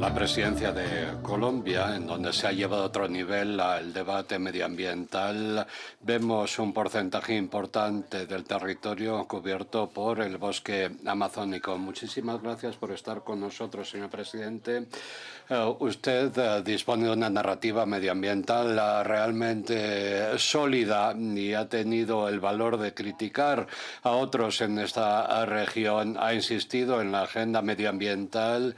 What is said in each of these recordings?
la presidencia de Colombia, en donde se ha llevado a otro nivel el debate medioambiental, vemos un porcentaje importante del territorio cubierto por el bosque amazónico. Muchísimas gracias por estar con nosotros, señor presidente. Usted dispone de una narrativa medioambiental realmente sólida y ha tenido el valor de criticar a otros en esta región. Ha insistido en la agenda medioambiental.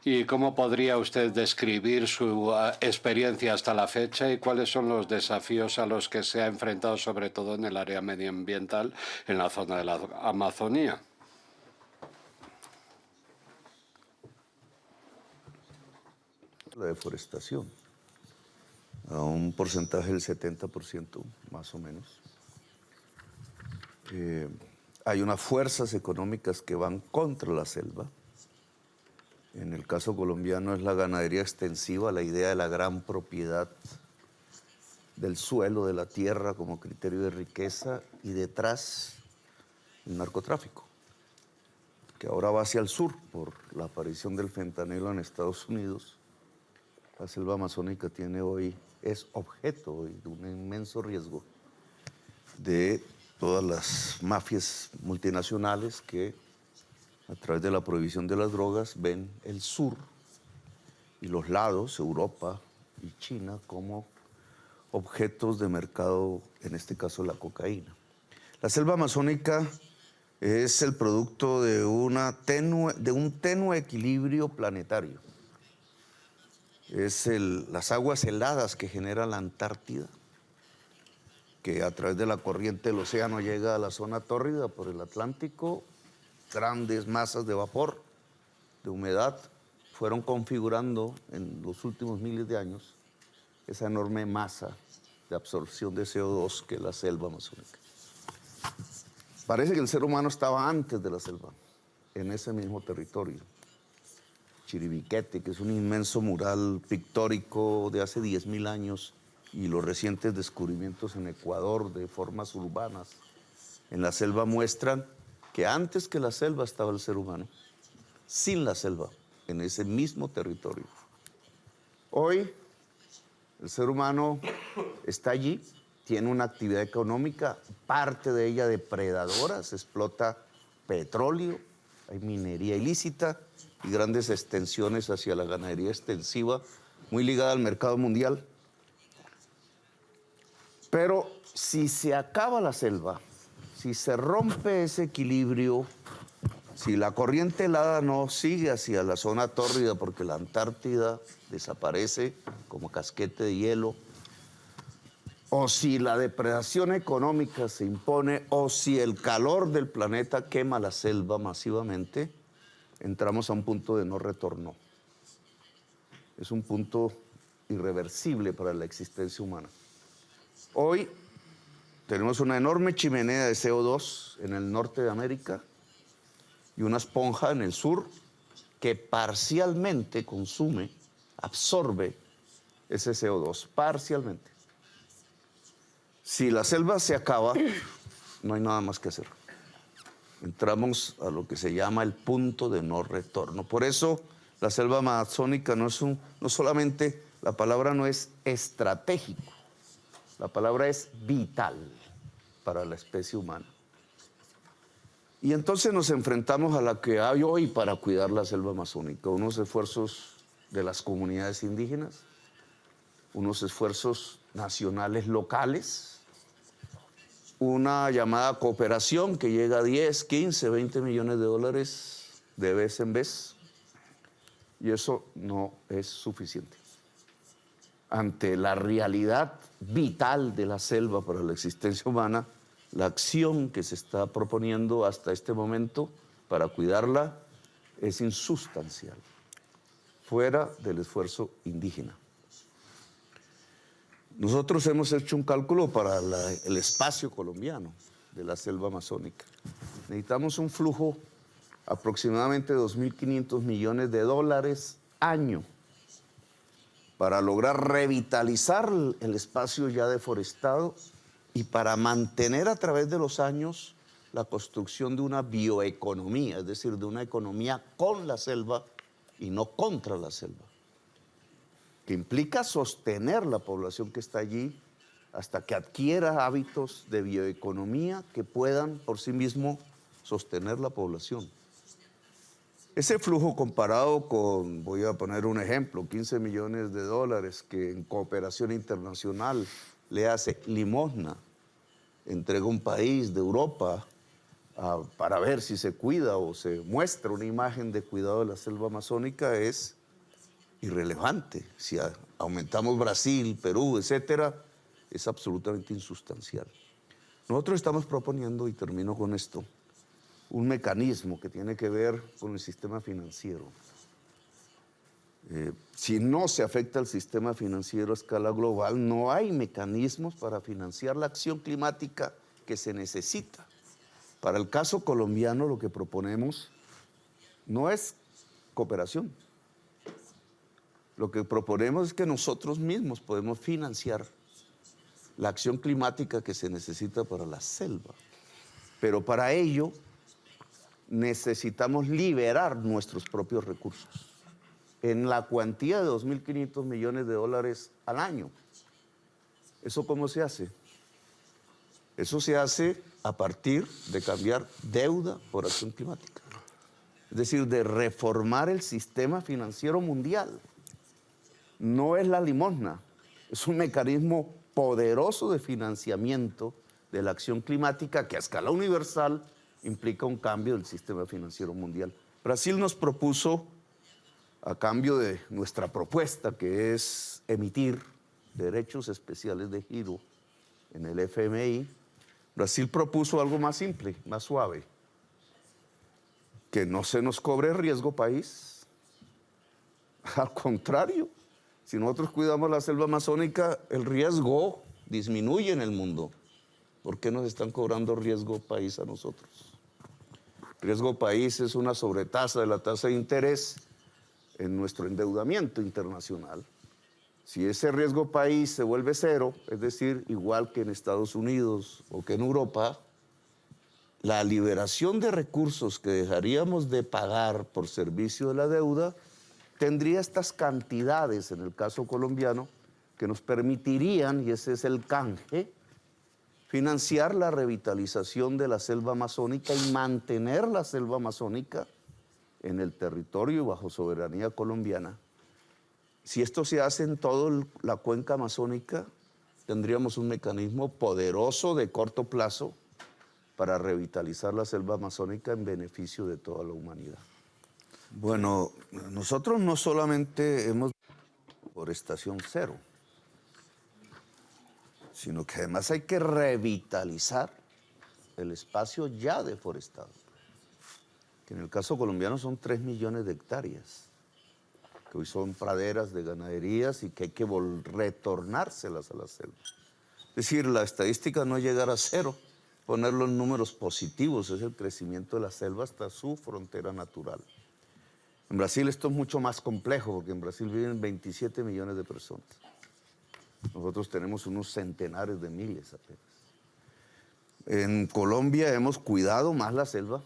¿Y cómo podría usted describir su experiencia hasta la fecha y cuáles son los desafíos a los que se ha enfrentado, sobre todo en el área medioambiental, en la zona de la Amazonía? La deforestación, a un porcentaje del 70% más o menos. Hay unas fuerzas económicas que van contra la selva. En el caso colombiano es la ganadería extensiva, la idea de la gran propiedad del suelo, de la tierra como criterio de riqueza, y detrás el narcotráfico, que ahora va hacia el sur por la aparición del fentanilo en Estados Unidos. La selva amazónica es objeto hoy de un inmenso riesgo de todas las mafias multinacionales que, a través de la prohibición de las drogas, ven el sur y los lados, Europa y China, como objetos de mercado, en este caso la cocaína. La selva amazónica es el producto de un tenue equilibrio planetario. Es las aguas heladas que genera la Antártida, que a través de la corriente del océano llega a la zona tórrida por el Atlántico. Grandes masas de vapor, de humedad, fueron configurando en los últimos miles de años esa enorme masa de absorción de CO2 que es la selva amazónica. Parece que el ser humano estaba antes de la selva, en ese mismo territorio. Chiribiquete, que es un inmenso mural pictórico de hace 10.000 años, y los recientes descubrimientos en Ecuador de formas urbanas en la selva muestran que antes que la selva estaba el ser humano, sin la selva, en ese mismo territorio. Hoy el ser humano está allí, tiene una actividad económica, parte de ella depredadora, se explota petróleo, hay minería ilícita y grandes extensiones hacia la ganadería extensiva, muy ligada al mercado mundial. Pero si se acaba la selva, si se rompe ese equilibrio, si la corriente helada no sigue hacia la zona tórrida porque la Antártida desaparece como casquete de hielo, o si la depredación económica se impone, o si el calor del planeta quema la selva masivamente, entramos a un punto de no retorno. Es un punto irreversible para la existencia humana. Hoy tenemos una enorme chimenea de CO2 en el norte de América y una esponja en el sur que parcialmente absorbe ese CO2, parcialmente. Si la selva se acaba, no hay nada más que hacer. Entramos a lo que se llama el punto de no retorno. Por eso la selva amazónica no solamente, la palabra no es estratégico, la palabra es vital para la especie humana. Y entonces nos enfrentamos a la que hay hoy para cuidar la selva amazónica, unos esfuerzos de las comunidades indígenas, unos esfuerzos nacionales locales, una llamada cooperación que llega a 10, 15, 20 millones de dólares de vez en vez, y eso no es suficiente. Ante la realidad vital de la selva para la existencia humana, la acción que se está proponiendo hasta este momento para cuidarla es insustancial, fuera del esfuerzo indígena. Nosotros hemos hecho un cálculo para el espacio colombiano de la selva amazónica. Necesitamos un flujo aproximadamente de 2.500 millones de dólares año para lograr revitalizar el espacio ya deforestado y para mantener a través de los años la construcción de una bioeconomía, es decir, de una economía con la selva y no contra la selva. que implica sostener la población que está allí hasta que adquiera hábitos de bioeconomía que puedan por sí mismo sostener la población. Ese flujo comparado con, voy a poner un ejemplo, 15 millones de dólares que en cooperación internacional le hace limosna, entrega un país de Europa para ver si se cuida o se muestra una imagen de cuidado de la selva amazónica, es irrelevante. Si aumentamos Brasil, Perú, etcétera, es absolutamente insustancial. Nosotros estamos proponiendo, y termino con esto, un mecanismo que tiene que ver con el sistema financiero. Si no se afecta el sistema financiero a escala global, no hay mecanismos para financiar la acción climática que se necesita. Para el caso colombiano, lo que proponemos no es cooperación. Lo que proponemos es que nosotros mismos podemos financiar la acción climática que se necesita para la selva. Pero para ello necesitamos liberar nuestros propios recursos en la cuantía de 2.500 millones de dólares al año. ¿Eso cómo se hace? Eso se hace a partir de cambiar deuda por acción climática. Es decir, de reformar el sistema financiero mundial. No es la limosna, es un mecanismo poderoso de financiamiento de la acción climática que a escala universal implica un cambio del sistema financiero mundial. Brasil nos propuso, a cambio de nuestra propuesta, que es emitir derechos especiales de giro en el FMI, Brasil propuso algo más simple, más suave, que no se nos cobre riesgo país. Al contrario, si nosotros cuidamos la selva amazónica, el riesgo disminuye en el mundo. ¿Por qué nos están cobrando riesgo país a nosotros? Riesgo país es una sobretasa de la tasa de interés en nuestro endeudamiento internacional. Si ese riesgo país se vuelve cero, es decir, igual que en Estados Unidos o que en Europa, la liberación de recursos que dejaríamos de pagar por servicio de la deuda tendría estas cantidades, en el caso colombiano, que nos permitirían, y ese es el canje, financiar la revitalización de la selva amazónica y mantener la selva amazónica en el territorio y bajo soberanía colombiana. Si esto se hace en toda la cuenca amazónica, tendríamos un mecanismo poderoso de corto plazo para revitalizar la selva amazónica en beneficio de toda la humanidad. Bueno, nosotros no solamente hemos forestación cero, sino que además hay que revitalizar el espacio ya deforestado, que en el caso colombiano son 3 millones de hectáreas, que hoy son praderas de ganaderías y que hay que retornárselas a la selva. Es decir, la estadística no es llegar a cero, ponerlo en números positivos, es el crecimiento de la selva hasta su frontera natural. En Brasil esto es mucho más complejo, porque en Brasil viven 27 millones de personas. Nosotros tenemos unos centenares de miles apenas. En Colombia hemos cuidado más la selva,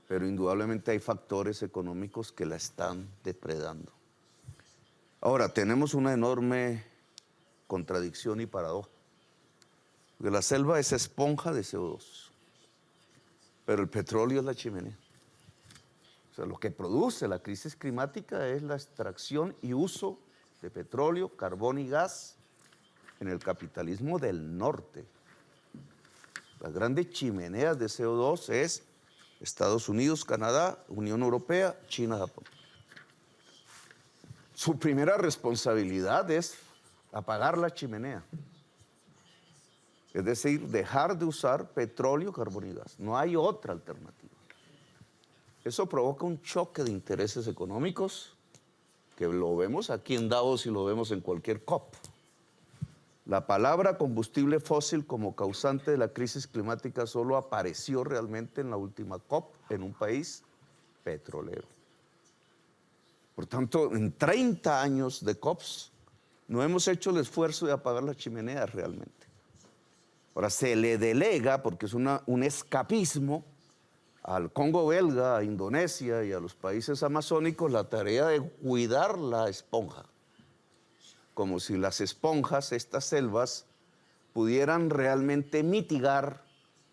pero indudablemente hay factores económicos que la están depredando. Ahora, tenemos una enorme contradicción y paradoja, porque la selva es esponja de CO2, pero el petróleo es la chimenea. O sea, lo que produce la crisis climática es la extracción y uso de petróleo, carbón y gas en el capitalismo del norte. Las grandes chimeneas de CO2 es Estados Unidos, Canadá, Unión Europea, China, Japón. Su primera responsabilidad es apagar la chimenea. Es decir, dejar de usar petróleo, carbón y gas. No hay otra alternativa. Eso provoca un choque de intereses económicos que lo vemos aquí en Davos y lo vemos en cualquier COP. La palabra combustible fósil como causante de la crisis climática solo apareció realmente en la última COP en un país petrolero. Por tanto, en 30 años de COPs no hemos hecho el esfuerzo de apagar las chimeneas realmente. Ahora se le delega, porque es un escapismo, al Congo belga, a Indonesia y a los países amazónicos la tarea de cuidar la esponja. como si las esponjas, estas selvas, pudieran realmente mitigar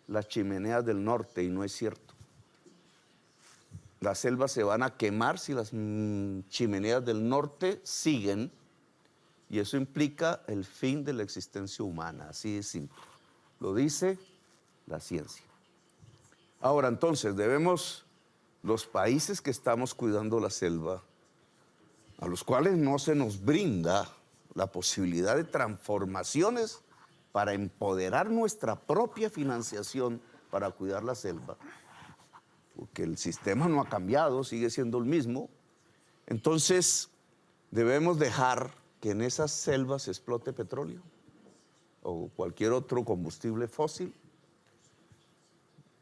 las chimeneas del norte, y no es cierto. Las selvas se van a quemar si las chimeneas del norte siguen, y eso implica el fin de la existencia humana, así de simple. Lo dice la ciencia. Ahora, entonces, debemos, los países que estamos cuidando la selva, a los cuales no se nos brinda la posibilidad de transformaciones para empoderar nuestra propia financiación para cuidar la selva, porque el sistema no ha cambiado, sigue siendo el mismo. Entonces, debemos dejar que en esas selvas se explote petróleo o cualquier otro combustible fósil.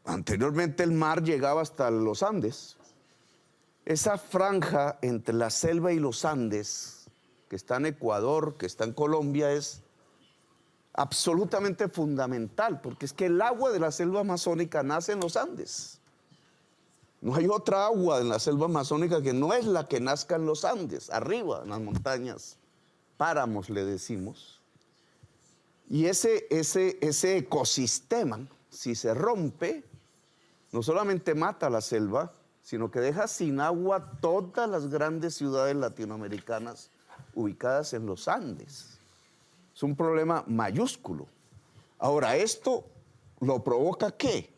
Anteriormente el mar llegaba hasta los Andes. Esa franja entre la selva y los Andes, que está en Ecuador, que está en Colombia, es absolutamente fundamental, porque es que el agua de la selva amazónica nace en los Andes. No hay otra agua en la selva amazónica que no es la que nazca en los Andes, arriba, en las montañas, páramos le decimos. Y ese ecosistema, si se rompe, no solamente mata la selva, sino que deja sin agua todas las grandes ciudades latinoamericanas ubicadas en los Andes. Es un problema mayúsculo. Ahora, ¿esto lo provoca qué?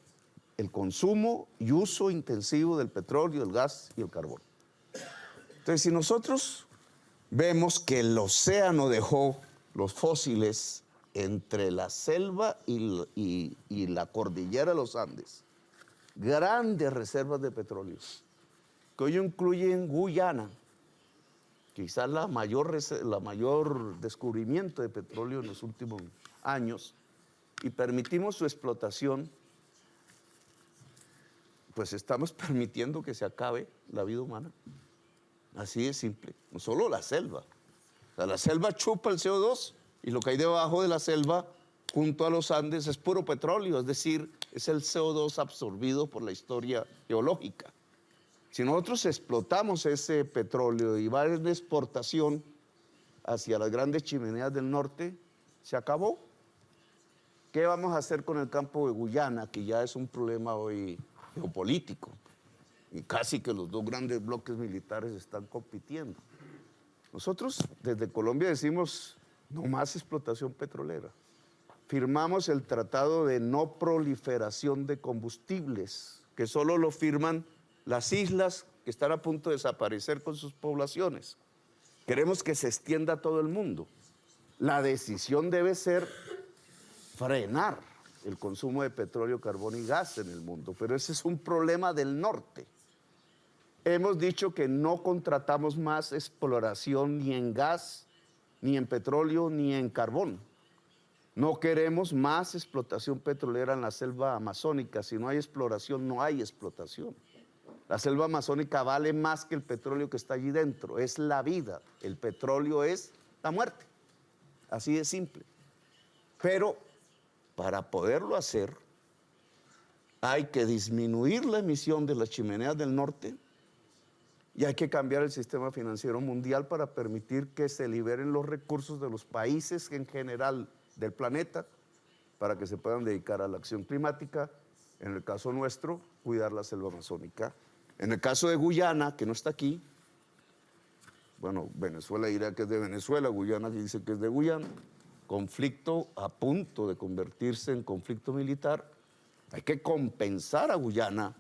El consumo y uso intensivo del petróleo, el gas y el carbón. Entonces, si nosotros vemos que el océano dejó los fósiles entre la selva y la cordillera de los Andes, grandes reservas de petróleo, que hoy incluyen Guyana, quizás la mayor descubrimiento de petróleo en los últimos años, y permitimos su explotación, pues estamos permitiendo que se acabe la vida humana. Así de simple. No solo la selva. O sea, la selva chupa el CO2 y lo que hay debajo de la selva, junto a los Andes, es puro petróleo, es decir, es el CO2 absorbido por la historia geológica. Si nosotros explotamos ese petróleo y va en exportación hacia las grandes chimeneas del norte, se acabó. ¿Qué vamos a hacer con el campo de Guyana, que ya es un problema hoy geopolítico? Y casi que los dos grandes bloques militares están compitiendo. Nosotros desde Colombia decimos no más explotación petrolera. Firmamos el Tratado de No Proliferación de Combustibles, que solo lo firman las islas que están a punto de desaparecer con sus poblaciones. Queremos que se extienda a todo el mundo. La decisión debe ser frenar el consumo de petróleo, carbón y gas en el mundo, pero ese es un problema del norte. Hemos dicho que no contratamos más exploración ni en gas, ni en petróleo, ni en carbón. No queremos más explotación petrolera en la selva amazónica. Si no hay exploración, no hay explotación. La selva amazónica vale más que el petróleo que está allí dentro. Es la vida. El petróleo es la muerte. Así de simple. Pero para poderlo hacer, hay que disminuir la emisión de las chimeneas del norte y hay que cambiar el sistema financiero mundial para permitir que se liberen los recursos de los países en general del planeta para que se puedan dedicar a la acción climática. En el caso nuestro, cuidar la selva amazónica. En el caso de Guyana, que no está aquí, bueno, Venezuela dirá que es de Venezuela, Guyana dice que es de Guyana, conflicto a punto de convertirse en conflicto militar, hay que compensar a Guyana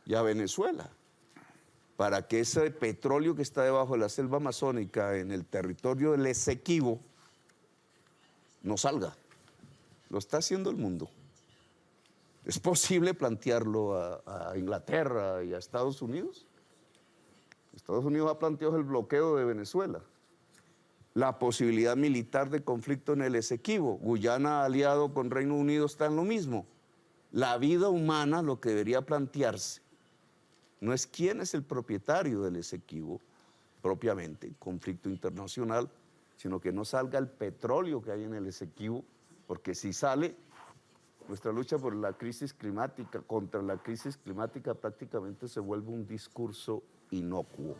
y a Venezuela para que ese petróleo que está debajo de la selva amazónica en el territorio del Esequibo no salga. Lo está haciendo el mundo. ¿Es posible plantearlo a Inglaterra y a Estados Unidos? Estados Unidos ha planteado el bloqueo de Venezuela, la posibilidad militar de conflicto en el Esequibo. Guyana, aliado con Reino Unido, está en lo mismo. La vida humana, lo que debería plantearse no es quién es el propietario del Esequibo, propiamente, conflicto internacional, sino que no salga el petróleo que hay en el Esequibo, porque si sale, nuestra lucha por la crisis climática, contra la crisis climática, prácticamente se vuelve un discurso inocuo.